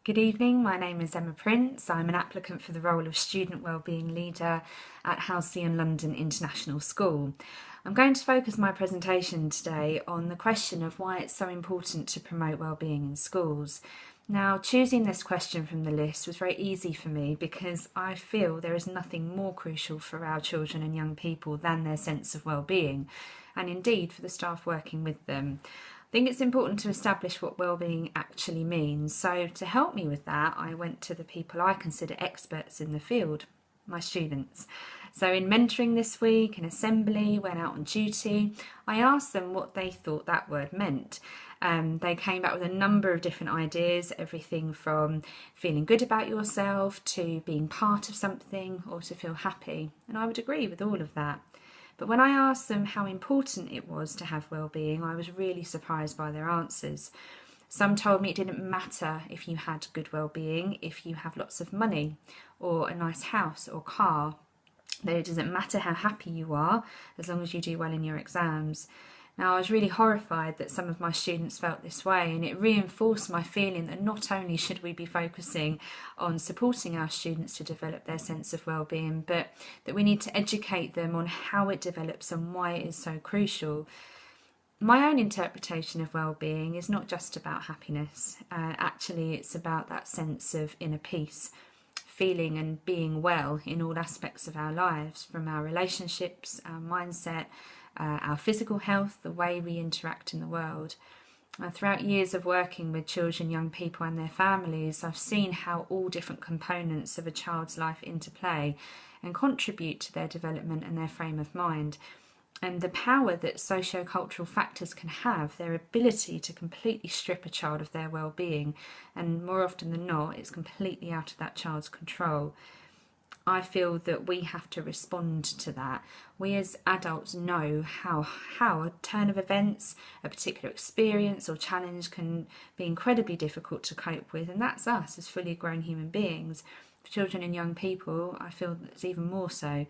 Good evening, my name is Emma Prince. I'm an applicant for the role of Student Wellbeing Leader at Halcyon London International School. I'm going to focus my presentation today on the question of why it's so important to promote wellbeing in schools. Now, choosing this question from the list was very easy for me because I feel there is nothing more crucial for our children and young people than their sense of wellbeing, and indeed for the staff working with them. I think it's important to establish what wellbeing actually means. So to help me with that, I went to the people I consider experts in the field, my students. So in mentoring this week, in assembly, when out on duty, I asked them what they thought that word meant. They came back with a number of different ideas, everything from feeling good about yourself to being part of something or to feel happy. And I would agree with all of that. But when I asked them how important it was to have well-being, I was really surprised by their answers. Some told me it didn't matter if you had good well-being, if you have lots of money or a nice house or car, that it doesn't matter how happy you are as long as you do well in your exams. Now, I was really horrified that some of my students felt this way, and it reinforced my feeling that not only should we be focusing on supporting our students to develop their sense of well-being, but that we need to educate them on how it develops and why it is so crucial. My own interpretation of well-being is not just about happiness. Actually, it's about that sense of inner peace, feeling and being well in all aspects of our lives, from our relationships, our mindset, our physical health, the way we interact in the world. Throughout years of working with children, young people and their families, I've seen how all different components of a child's life interplay and contribute to their development and their frame of mind. And the power that socio-cultural factors can have, their ability to completely strip a child of their well-being, and more often than not, it's completely out of that child's control. I feel that we have to respond to that. We as adults know how a turn of events, a particular experience or challenge can be incredibly difficult to cope with, and that's us as fully grown human beings. For children and young people, I feel it's even more so.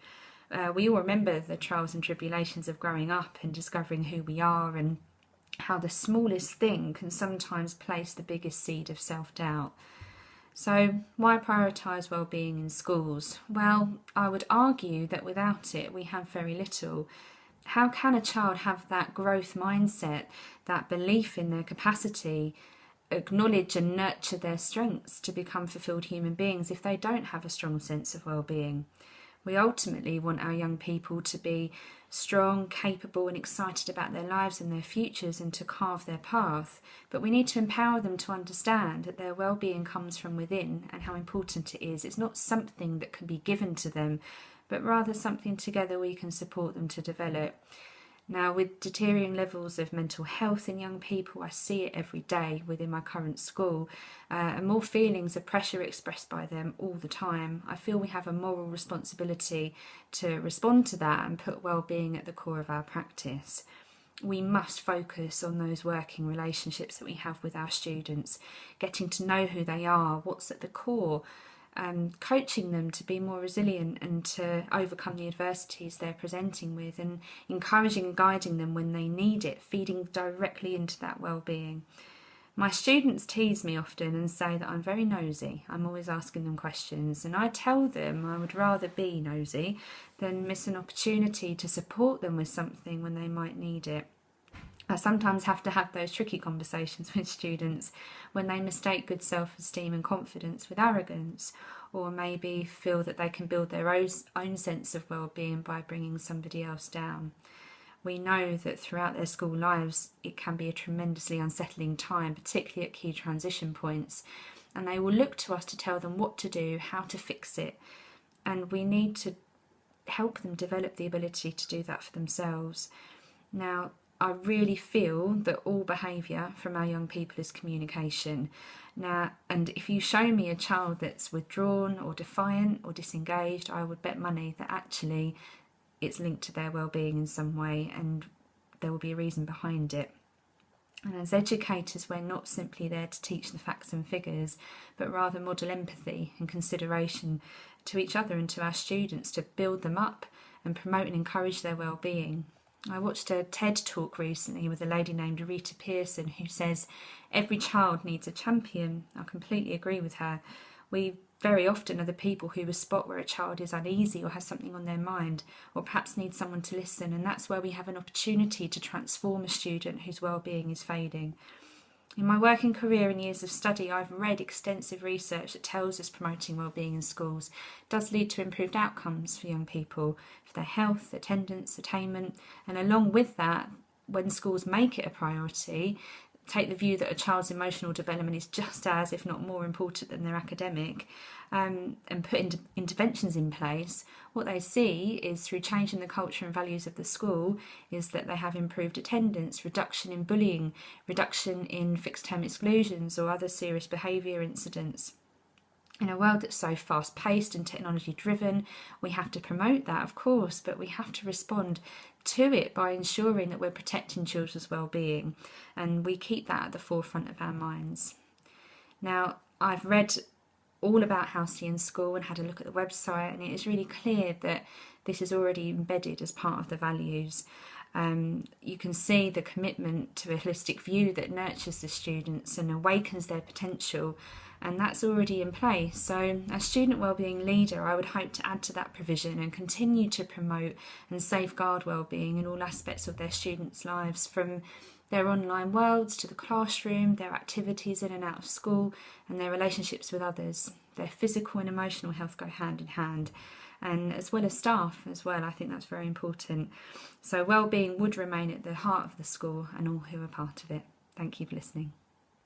We all remember the trials and tribulations of growing up and discovering who we are, and how the smallest thing can sometimes place the biggest seed of self-doubt. So why prioritise wellbeing in schools? Well, I would argue that without it we have very little. How can a child have that growth mindset, that belief in their capacity, acknowledge and nurture their strengths to become fulfilled human beings if they don't have a strong sense of well-being? We ultimately want our young people to be strong, capable and excited about their lives and their futures and to carve their path, but we need to empower them to understand that their well-being comes from within and how important it is. It's not something that can be given to them, but rather something together we can support them to develop. Now, with deteriorating levels of mental health in young people, I see it every day within my current school, and more feelings of pressure expressed by them all the time. I feel we have a moral responsibility to respond to that and put well-being at the core of our practice. We must focus on those working relationships that we have with our students, getting to know who they are, what's at the core, coaching them to be more resilient and to overcome the adversities they're presenting with, and encouraging and guiding them when they need it, feeding directly into that well-being. My students tease me often and say that I'm very nosy. I'm always asking them questions, and I tell them I would rather be nosy than miss an opportunity to support them with something when they might need it. I sometimes have to have those tricky conversations with students when they mistake good self-esteem and confidence with arrogance, or maybe feel that they can build their own sense of well-being by bringing somebody else down. We know that throughout their school lives it can be a tremendously unsettling time, particularly at key transition points, and they will look to us to tell them what to do, how to fix it, and we need to help them develop the ability to do that for themselves. Now, I really feel that all behaviour from our young people is communication. Now, and if you show me a child that's withdrawn or defiant or disengaged, I would bet money that actually it's linked to their well-being in some way, and there will be a reason behind it. And as educators, we're not simply there to teach the facts and figures, but rather model empathy and consideration to each other and to our students to build them up and promote and encourage their well-being. I watched a TED talk recently with a lady named Rita Pearson who says every child needs a champion. I completely agree with her. We very often are the people who will spot where a child is uneasy or has something on their mind, or perhaps needs someone to listen, and that's where we have an opportunity to transform a student whose well-being is fading. In my working career and years of study, I've read extensive research that tells us promoting wellbeing in schools does lead to improved outcomes for young people, for their health, attendance, attainment, and along with that, when schools make it a priority, take the view that a child's emotional development is just as, if not more important than their academic, and put interventions in place, what they see is through changing the culture and values of the school is that they have improved attendance, reduction in bullying, reduction in fixed term exclusions or other serious behaviour incidents. In a world that's so fast paced and technology driven, we have to promote that, of course, but we have to respond to it by ensuring that we're protecting children's well-being, and we keep that at the forefront of our minds. Now, I've read all about Halsey in School and had a look at the website, and it is really clear that this is already embedded as part of the values. You can see the commitment to a holistic view that nurtures the students and awakens their potential, and that's already in place. So as Student Wellbeing Leader, I would hope to add to that provision and continue to promote and safeguard wellbeing in all aspects of their students' lives, from their online worlds to the classroom, their activities in and out of school, and their relationships with others. Their physical and emotional health go hand in hand, and as well as staff as well. I think that's very important. So wellbeing would remain at the heart of the school and all who are part of it. Thank you for listening.